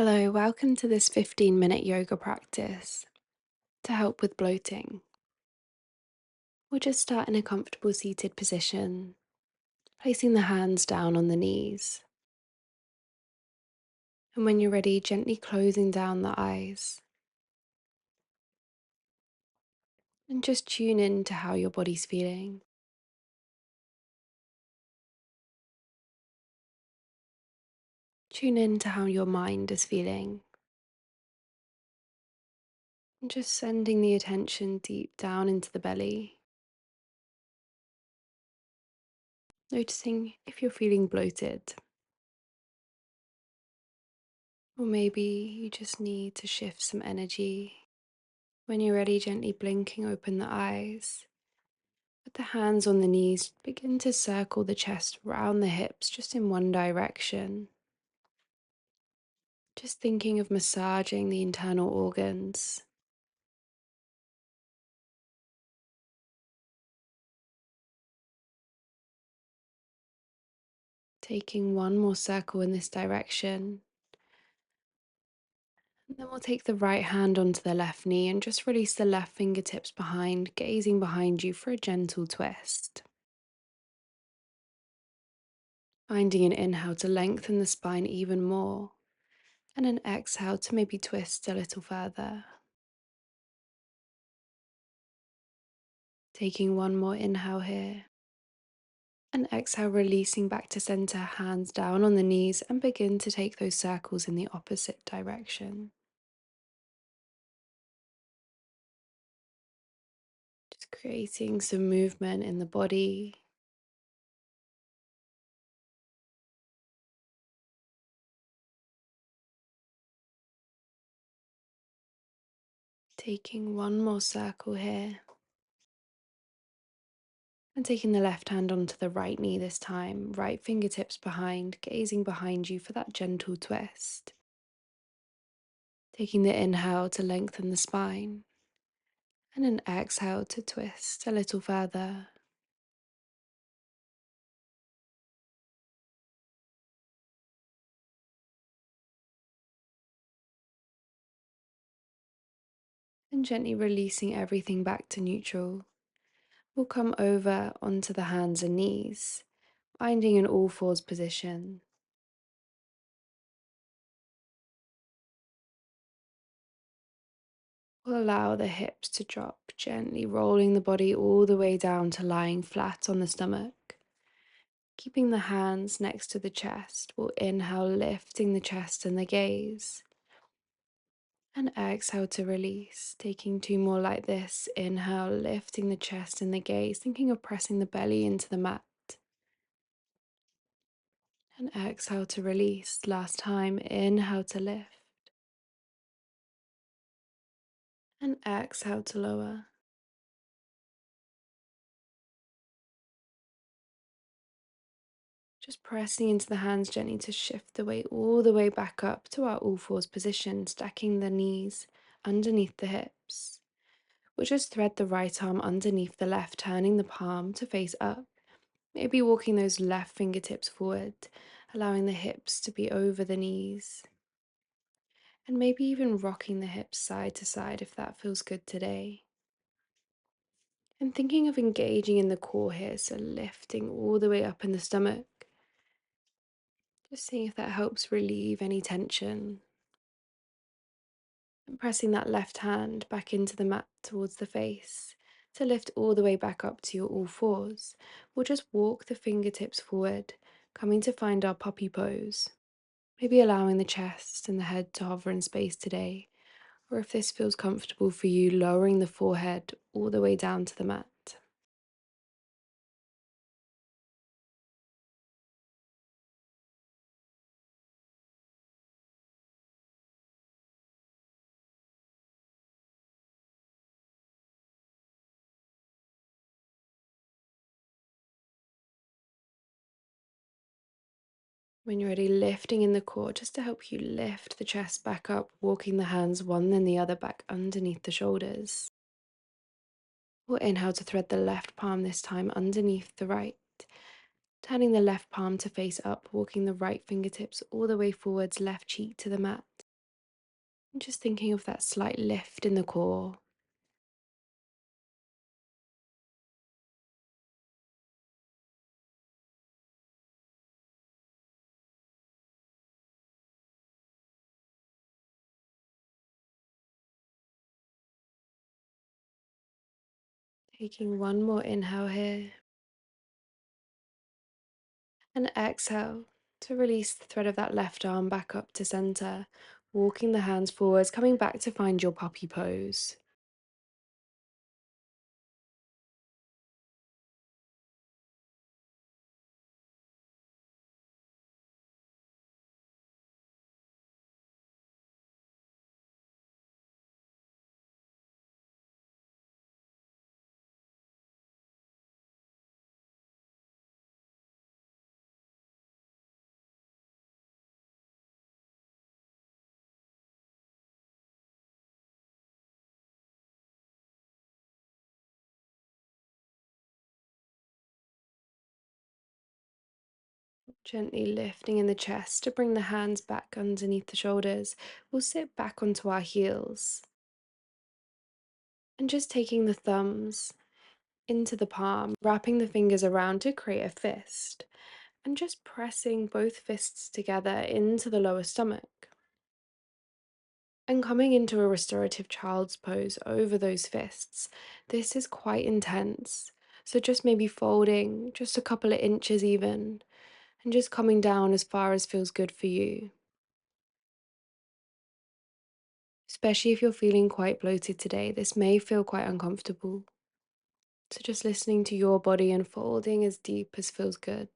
Hello, welcome to this 15-minute yoga practice to help with bloating. We'll just start in a comfortable seated position, placing the hands down on the knees. And when you're ready, gently closing down the eyes and just tune in to how your body's feeling. Tune in to how your mind is feeling. And just sending the attention deep down into the belly, noticing if you're feeling bloated. Or maybe you just need to shift some energy. When you're ready, gently blinking open the eyes. With the hands on the knees, begin to circle the chest round the hips just in one direction. Just thinking of massaging the internal organs. Taking one more circle in this direction. And then we'll take the right hand onto the left knee and just release the left fingertips behind, gazing behind you for a gentle twist. Finding an inhale to lengthen the spine even more, and an exhale to maybe twist a little further. Taking one more inhale here. And exhale, releasing back to center, hands down on the knees, and begin to take those circles in the opposite direction. Just creating some movement in the body. Taking one more circle here. And taking the left hand onto the right knee this time, right fingertips behind, gazing behind you for that gentle twist. Taking the inhale to lengthen the spine, and an exhale to twist a little further. And gently releasing everything back to neutral. We'll come over onto the hands and knees, finding an all fours position. We'll allow the hips to drop, gently rolling the body all the way down to lying flat on the stomach. Keeping the hands next to the chest, we'll inhale, lifting the chest and the gaze. And exhale to release, taking two more like this. Inhale, lifting the chest and the gaze, thinking of pressing the belly into the mat. And exhale to release. Last time, inhale to lift. And exhale to lower. Just pressing into the hands gently to shift the weight all the way back up to our all fours position, stacking the knees underneath the hips. We'll just thread the right arm underneath the left, turning the palm to face up. Maybe walking those left fingertips forward, allowing the hips to be over the knees. And maybe even rocking the hips side to side if that feels good today. And thinking of engaging in the core here, so lifting all the way up in the stomach. Just seeing if that helps relieve any tension. And pressing that left hand back into the mat towards the face to lift all the way back up to your all fours. We'll just walk the fingertips forward, coming to find our puppy pose. Maybe allowing the chest and the head to hover in space today, or if this feels comfortable for you, lowering the forehead all the way down to the mat. When you're ready, lifting in the core just to help you lift the chest back up, walking the hands one then the other back underneath the shoulders. We'll inhale to thread the left palm this time underneath the right, turning the left palm to face up, walking the right fingertips all the way forwards, left cheek to the mat. And just thinking of that slight lift in the core. Taking one more inhale here. And exhale to release the thread of that left arm back up to center, walking the hands forwards, coming back to find your puppy pose. Gently lifting in the chest to bring the hands back underneath the shoulders. We'll sit back onto our heels and just taking the thumbs into the palm, wrapping the fingers around to create a fist, and just pressing both fists together into the lower stomach. And coming into a restorative child's pose over those fists. This is quite intense. So just maybe folding just a couple of inches even, and just coming down as far as feels good for you. Especially if you're feeling quite bloated today, this may feel quite uncomfortable. So just listening to your body and folding as deep as feels good.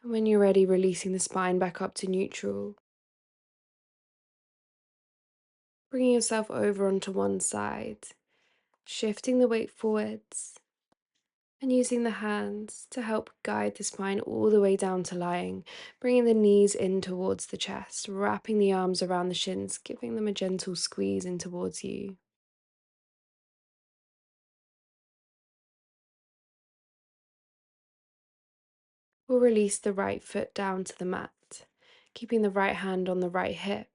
And when you're ready, releasing the spine back up to neutral. Bringing yourself over onto one side, shifting the weight forwards, and using the hands to help guide the spine all the way down to lying, bringing the knees in towards the chest, wrapping the arms around the shins, giving them a gentle squeeze in towards you. We'll release the right foot down to the mat, keeping the right hand on the right hip.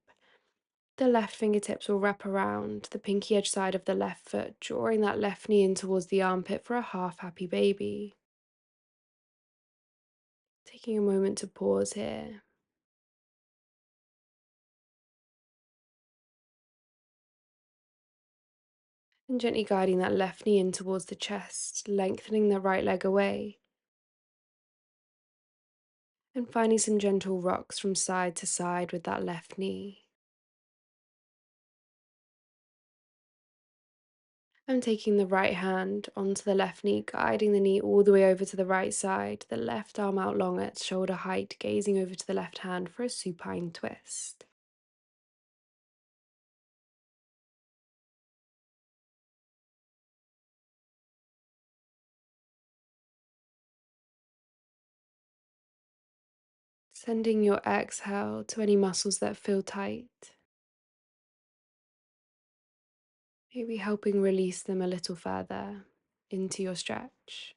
The left fingertips will wrap around the pinky edge side of the left foot, drawing that left knee in towards the armpit for a half happy baby. Taking a moment to pause here. And gently guiding that left knee in towards the chest, lengthening the right leg away. And finding some gentle rocks from side to side with that left knee. I'm taking the right hand onto the left knee, guiding the knee all the way over to the right side, the left arm out long at shoulder height, gazing over to the left hand for a supine twist. Sending your exhale to any muscles that feel tight, maybe helping release them a little further into your stretch.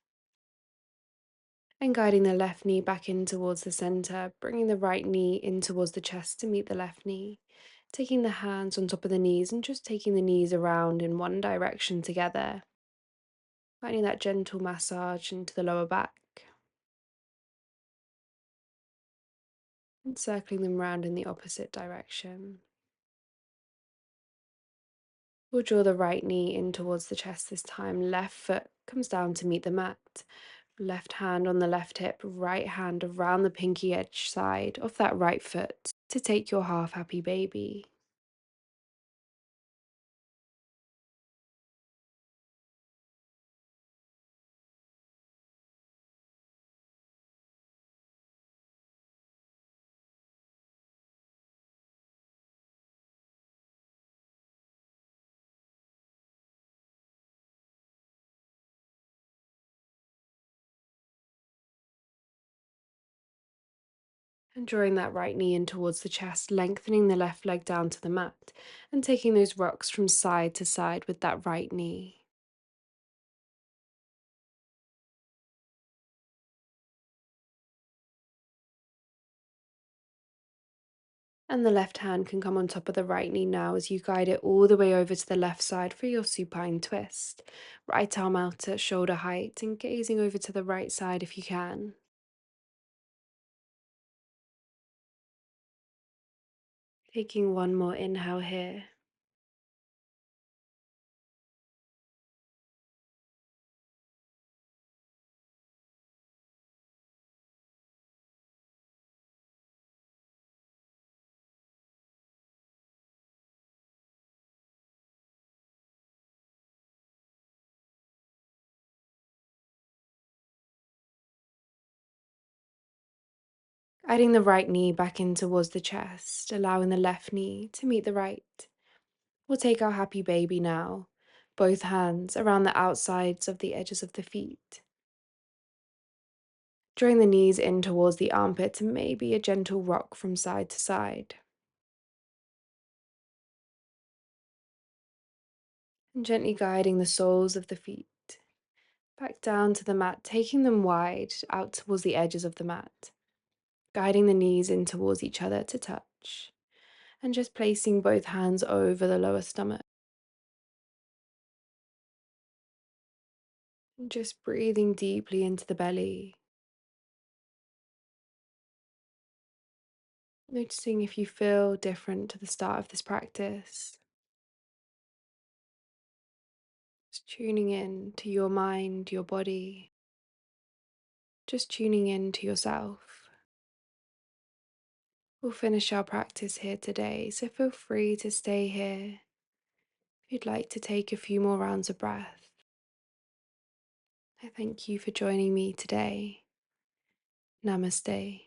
And guiding the left knee back in towards the center, bringing the right knee in towards the chest to meet the left knee. Taking the hands on top of the knees and just taking the knees around in one direction together. Finding that gentle massage into the lower back. And circling them round in the opposite direction. We'll draw the right knee in towards the chest this time. Left foot comes down to meet the mat. Left hand on the left hip, right hand around the pinky edge side of that right foot to take your half happy baby. And drawing that right knee in towards the chest, lengthening the left leg down to the mat, and taking those rocks from side to side with that right knee. And the left hand can come on top of the right knee now as you guide it all the way over to the left side for your supine twist. Right arm out at shoulder height and gazing over to the right side if you can. Taking one more inhale here. Guiding the right knee back in towards the chest, allowing the left knee to meet the right. We'll take our happy baby now, both hands around the outsides of the edges of the feet. Drawing the knees in towards the armpits and maybe a gentle rock from side to side. And gently guiding the soles of the feet back down to the mat, taking them wide out towards the edges of the mat. Guiding the knees in towards each other to touch. And just placing both hands over the lower stomach. And just breathing deeply into the belly. Noticing if you feel different to the start of this practice. Just tuning in to your mind, your body. Just tuning in to yourself. We'll finish our practice here today, so feel free to stay here if you'd like to take a few more rounds of breath. I thank you for joining me today. Namaste.